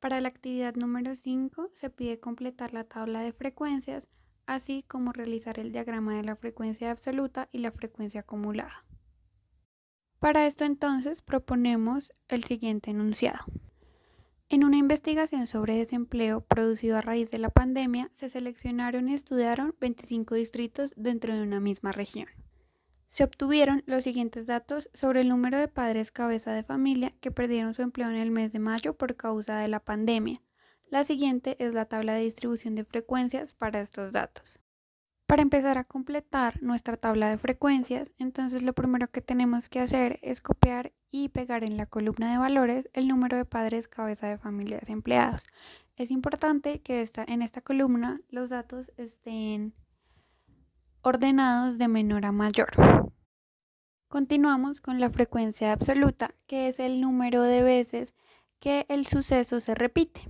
Para la actividad número 5 se pide completar la tabla de frecuencias, así como realizar el diagrama de la frecuencia absoluta y la frecuencia acumulada. Para esto entonces proponemos el siguiente enunciado. En una investigación sobre desempleo producido a raíz de la pandemia, se seleccionaron y estudiaron 25 distritos dentro de una misma región. Se obtuvieron los siguientes datos sobre el número de padres cabeza de familia que perdieron su empleo en el mes de mayo por causa de la pandemia. La siguiente es la tabla de distribución de frecuencias para estos datos. Para empezar a completar nuestra tabla de frecuencias, entonces lo primero que tenemos que hacer es copiar y pegar en la columna de valores el número de padres cabeza de familia desempleados. Es importante que en esta columna los datos estén ordenados de menor a mayor. Continuamos con la frecuencia absoluta, que es el número de veces que el suceso se repite.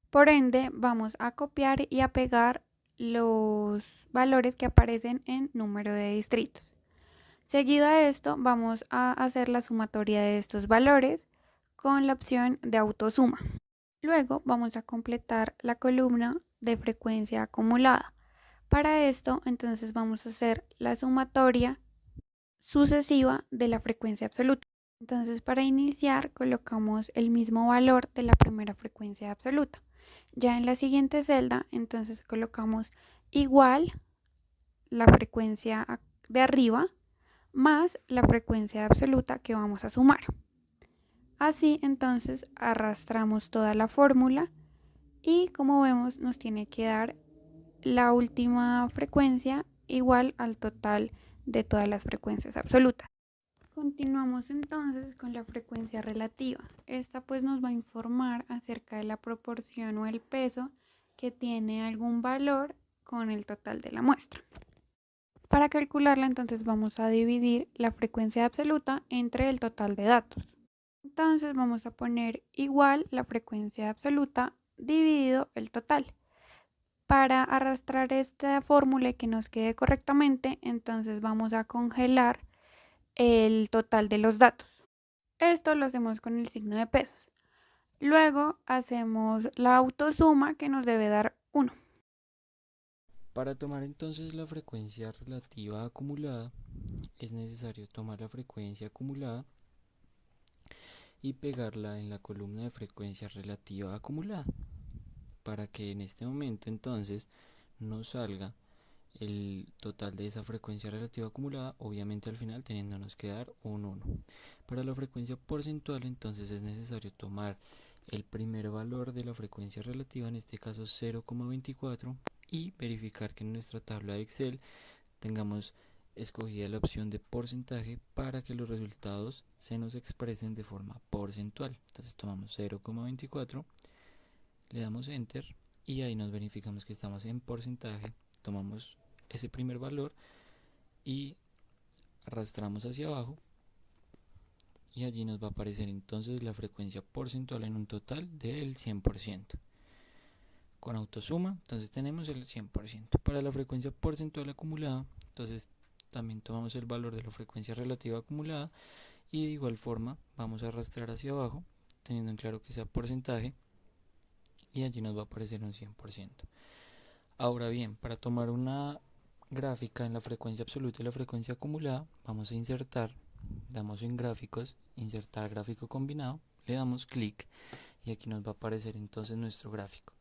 Por ende, vamos a copiar y a pegar los valores que aparecen en número de distritos. Seguido a esto, vamos a hacer la sumatoria de estos valores con la opción de autosuma. Luego vamos a completar la columna de frecuencia acumulada. Para esto, entonces vamos a hacer la sumatoria sucesiva de la frecuencia absoluta. Entonces, para iniciar, colocamos el mismo valor de la primera frecuencia absoluta. Ya en la siguiente celda, entonces colocamos igual la frecuencia de arriba más la frecuencia absoluta que vamos a sumar. Así, entonces, arrastramos toda la fórmula y como vemos nos tiene que dar la última frecuencia igual al total de todas las frecuencias absolutas. Continuamos entonces con la frecuencia relativa. Esta pues nos va a informar acerca de la proporción o el peso que tiene algún valor con el total de la muestra. Para calcularla entonces vamos a dividir la frecuencia absoluta entre el total de datos. Entonces vamos a poner igual la frecuencia absoluta dividido el total. Para arrastrar esta fórmula y que nos quede correctamente, entonces vamos a congelar el total de los datos. Esto lo hacemos con el signo de pesos. Luego hacemos la autosuma que nos debe dar 1. Para tomar entonces la frecuencia relativa acumulada, es necesario tomar la frecuencia acumulada y pegarla en la columna de frecuencia relativa acumulada, para que en este momento entonces nos salga el total de esa frecuencia relativa acumulada, obviamente al final teniéndonos que dar un 1. Para la frecuencia porcentual entonces es necesario tomar el primer valor de la frecuencia relativa, en este caso 0,24, y verificar que en nuestra tabla de Excel tengamos escogida la opción de porcentaje para que los resultados se nos expresen de forma porcentual. Entonces tomamos 0,24, le damos enter y ahí nos verificamos que estamos en porcentaje. Tomamos ese primer valor y arrastramos hacia abajo y allí nos va a aparecer entonces la frecuencia porcentual en un total del 100%. Con autosuma, entonces tenemos el 100%. Para la frecuencia porcentual acumulada, entonces también tomamos el valor de la frecuencia relativa acumulada y de igual forma vamos a arrastrar hacia abajo, teniendo en claro que sea porcentaje, y allí nos va a aparecer un 100%. Ahora bien, para tomar una gráfica en la frecuencia absoluta y la frecuencia acumulada, vamos a insertar, damos en gráficos, insertar gráfico combinado, le damos clic y aquí nos va a aparecer entonces nuestro gráfico.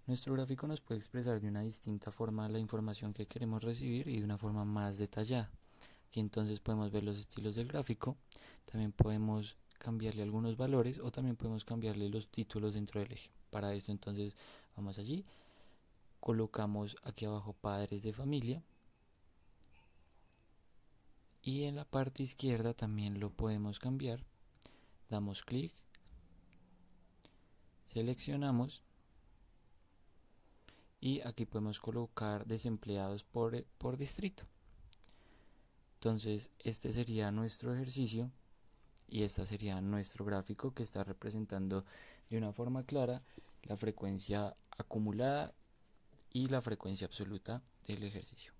Nuestro gráfico nos puede expresar de una distinta forma la información que queremos recibir y de una forma más detallada. Aquí entonces podemos ver los estilos del gráfico, también podemos cambiarle algunos valores o también podemos cambiarle los títulos dentro del eje. Para esto entonces vamos allí, colocamos aquí abajo padres de familia y en la parte izquierda también lo podemos cambiar. Damos clic, seleccionamos y aquí podemos colocar desempleados por distrito. Entonces este sería nuestro ejercicio y este sería nuestro gráfico que está representando de una forma clara la frecuencia acumulada y la frecuencia absoluta del ejercicio.